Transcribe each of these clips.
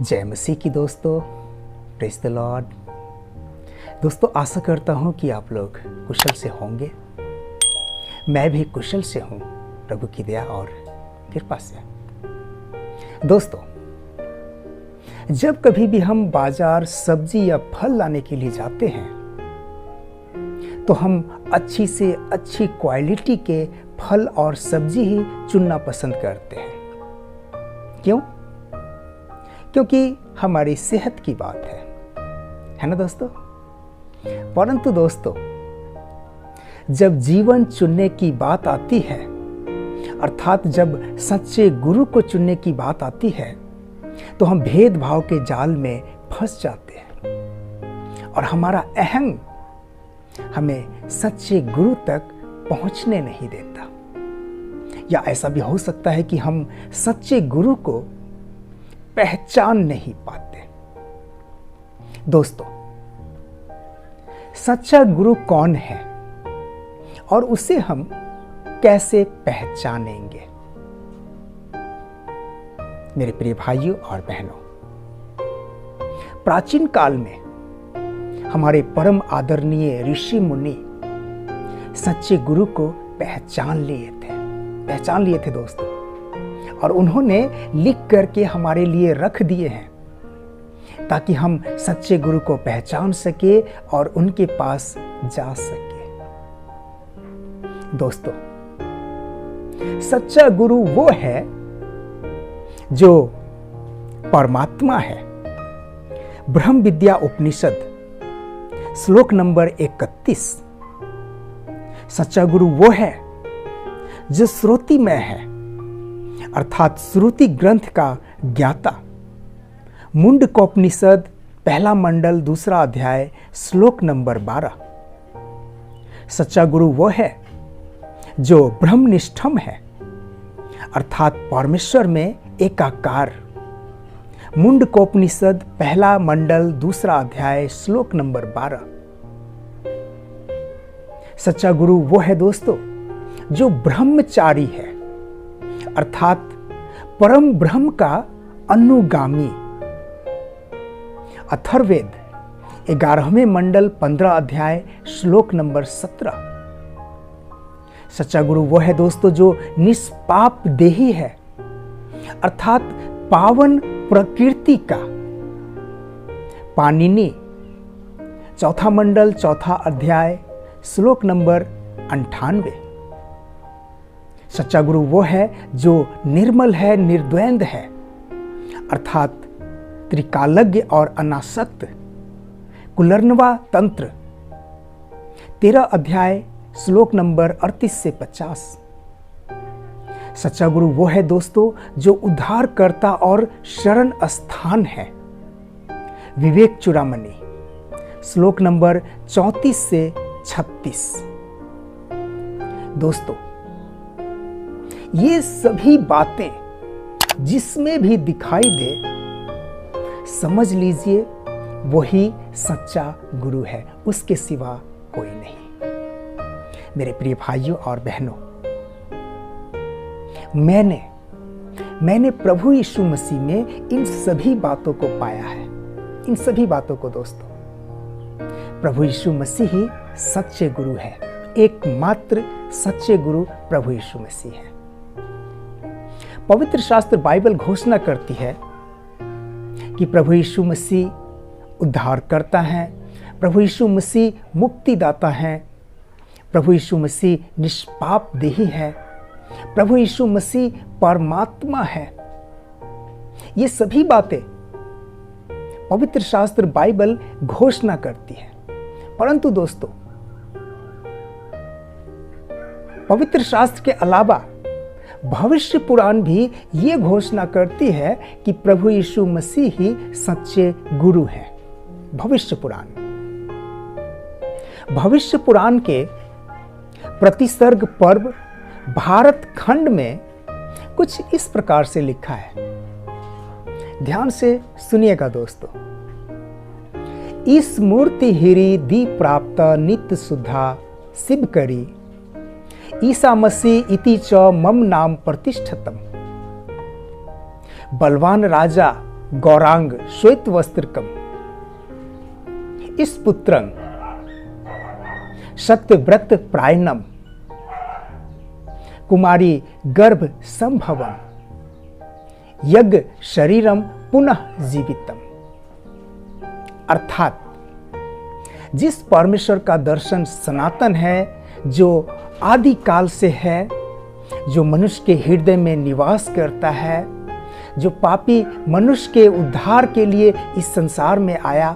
जय मसीह की दोस्तों, प्रेज द लॉर्ड। दोस्तों, आशा करता हूँ कि आप लोग कुशल से होंगे। मैं भी कुशल से हूँ, प्रभु की दया और कृपा से। दोस्तों, जब कभी भी हम बाजार सब्जी या फल लाने के लिए जाते हैं तो हम अच्छी से अच्छी क्वालिटी के फल और सब्जी ही चुनना पसंद करते हैं। क्यों? क्योंकि हमारी सेहत की बात है ना दोस्तों। परंतु दोस्तों, जब जीवन चुनने की बात आती है, अर्थात जब सच्चे गुरु को चुनने की बात आती है, तो हम भेदभाव के जाल में फंस जाते हैं और हमारा अहंग हमें सच्चे गुरु तक पहुंचने नहीं देता। या ऐसा भी हो सकता है कि हम सच्चे गुरु को पहचान नहीं पाते। दोस्तों, सच्चा गुरु कौन है और उसे हम कैसे पहचानेंगे? मेरे प्रिय भाइयों और बहनों, प्राचीन काल में हमारे परम आदरणीय ऋषि मुनि सच्चे गुरु को पहचान लिए थे दोस्तों, और उन्होंने लिख करके हमारे लिए रख दिए हैं ताकि हम सच्चे गुरु को पहचान सके और उनके पास जा सके। दोस्तों, सच्चा गुरु वो है जो परमात्मा है। ब्रह्म विद्या उपनिषद श्लोक नंबर 31। सच्चा गुरु वो है जो श्रुतिमय है, अर्थात श्रुति ग्रंथ का ज्ञाता। मुंडकोपनिषद पहला मंडल दूसरा अध्याय श्लोक नंबर 12। सच्चा गुरु वो है जो ब्रह्मनिष्ठम है, अर्थात परमेश्वर में एकाकार। मुंडकोपनिषद पहला मंडल दूसरा अध्याय श्लोक नंबर 12। सच्चा गुरु वो है दोस्तों जो ब्रह्मचारी है, अर्थात परम ब्रह्म का अनुगामी। अथर्ववेद 11वें मंडल 15 अध्याय श्लोक नंबर 17। सच्चा गुरु वो है दोस्तों जो निष्पाप देही है, अर्थात पावन प्रकृति का। पाणिनि 4 मंडल 4 अध्याय श्लोक नंबर 98। सच्चा गुरु वो है जो निर्मल है, निर्द्वंद है, अर्थात त्रिकालज्ञ और अनासक्त। कुलर्णवा तंत्र 13 अध्याय श्लोक नंबर 38 से 50। सच्चा गुरु वो है दोस्तों जो उद्धारकर्ता और शरण स्थान है। विवेक चूड़ामणि श्लोक नंबर 34 से 36। दोस्तों, ये सभी बातें जिसमें भी दिखाई दे, समझ लीजिए वही सच्चा गुरु है, उसके सिवा कोई नहीं। मेरे प्रिय भाइयों और बहनों, मैंने प्रभु यीशु मसीह में इन सभी बातों को पाया है। इन सभी बातों को दोस्तों, प्रभु यीशु मसीह ही सच्चे गुरु है। एकमात्र सच्चे गुरु प्रभु यीशु मसीह है। पवित्र शास्त्र बाइबल घोषणा करती है कि प्रभु यीशु मसीह उद्धार करता है, प्रभु यीशु मसीह मुक्तिदाता है, प्रभु यीशु मसीह निष्पाप देही है, प्रभु यीशु मसीह परमात्मा है। ये सभी बातें पवित्र शास्त्र बाइबल घोषणा करती है। परंतु दोस्तों, पवित्र शास्त्र के अलावा भविष्य पुराण भी ये घोषणा करती है कि प्रभु यीशु मसीह ही सच्चे गुरु हैं। भविष्य पुराण के प्रतिसर्ग पर्व भारत खंड में कुछ इस प्रकार से लिखा है। ध्यान से सुनिएगा दोस्तों। इस मूर्ति हिरी दी प्राप्त नित्य सुधा शिव करी, ईसा मसीह इति च मम नाम प्रतिष्ठतम। बलवान राजा गौरांग श्वेत वस्त्रकम इस पुत्रं सत्यव्रत प्रायणम कुमारी गर्भ संभवम यज्ञ शरीरम पुनः जीवितम। अर्थात जिस परमेश्वर का दर्शन सनातन है, जो आदि काल से है, जो मनुष्य के हृदय में निवास करता है, जो पापी मनुष्य के उद्धार के लिए इस संसार में आया,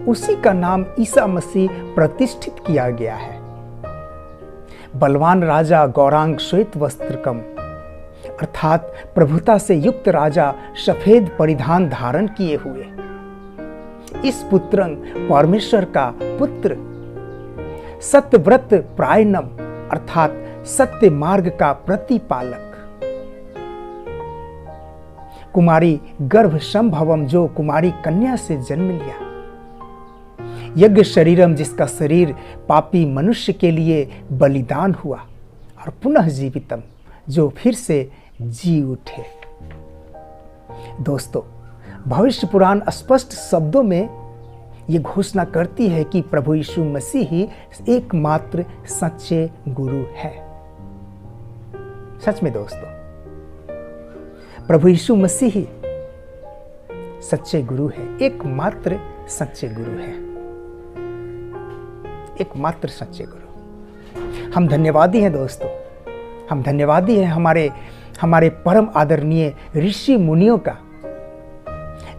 उसी का नाम ईसा मसीह प्रतिष्ठित किया गया है। बलवान राजा गौरांग श्वेत वस्त्रकम अर्थात प्रभुता से युक्त राजा सफेद परिधान धारण किए हुए, इस पुत्रं परमेश्वर का पुत्र, सत्यव्रत प्रायणम अर्थात सत्य मार्ग का प्रतिपालक, कुमारी गर्भ संभवम जो कुमारी कन्या से जन्म लिया, यज्ञ शरीरम जिसका शरीर पापी मनुष्य के लिए बलिदान हुआ, और पुनः जीवितम जो फिर से जी उठे। दोस्तों, भविष्य पुराण स्पष्ट शब्दों में ये घोषणा करती है कि प्रभु यीशु मसीह ही एकमात्र सच्चे गुरु है। सच में दोस्तों, प्रभु यीशु मसीह ही सच्चे गुरु है, एकमात्र सच्चे गुरु है, एकमात्र सच्चे गुरु। हम धन्यवादी हैं दोस्तों, हम धन्यवादी हैं हमारे परम आदरणीय ऋषि मुनियों का,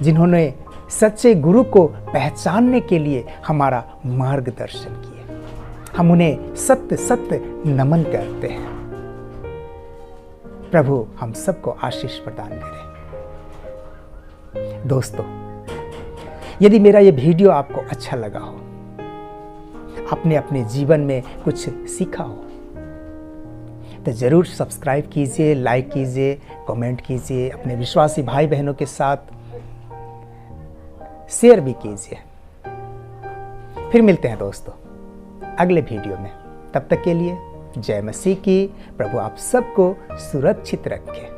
जिन्होंने सच्चे गुरु को पहचानने के लिए हमारा मार्गदर्शन किया। हम उन्हें सत्य सत्य नमन करते हैं। प्रभु हम सबको आशीष प्रदान करें। दोस्तों, यदि मेरा ये वीडियो आपको अच्छा लगा हो, आपने अपने जीवन में कुछ सीखा हो, तो जरूर सब्सक्राइब कीजिए, लाइक कीजिए, कमेंट कीजिए, अपने विश्वासी भाई बहनों के साथ शेयर भी कीजिए। फिर मिलते हैं दोस्तों अगले वीडियो में। तब तक के लिए जय मसीह की। प्रभु आप सबको सुरक्षित रखे।